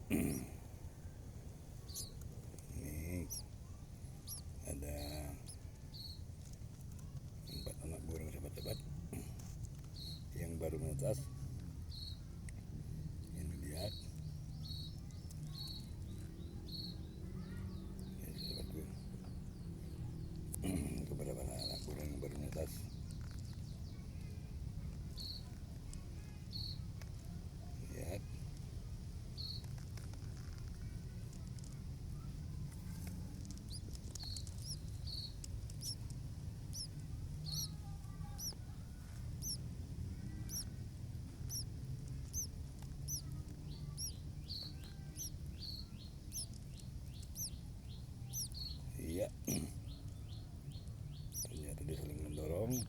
Ini ada 4 anak burung sahabat-sahabat yang baru menetas. Ini lihat, ini sahabatku, beberapa anak burung yang baru menetas. Lihat, iya, ternyata dia saling mendorong.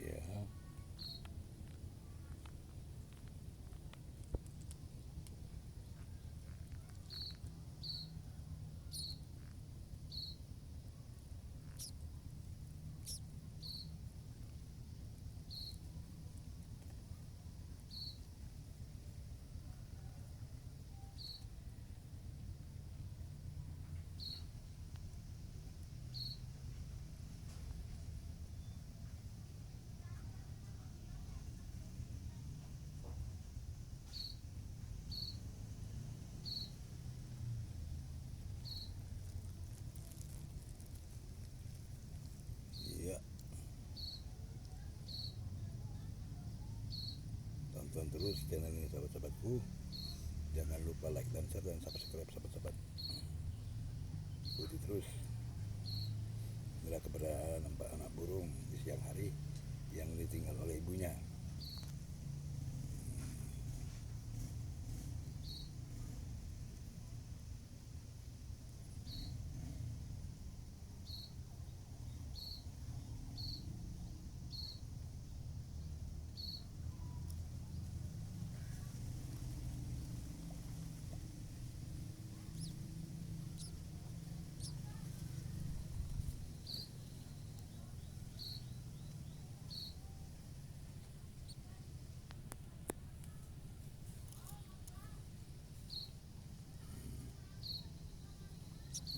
Ya, iya. Tonton terus channel ini sahabat-sahabatku. Jangan lupa like dan share dan subscribe sahabat-sahabat. Ikuti terus. Inilah keberadaan 4 anak burung di siang hari yang ditinggal oleh ibunya.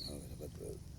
Oh, sahabat.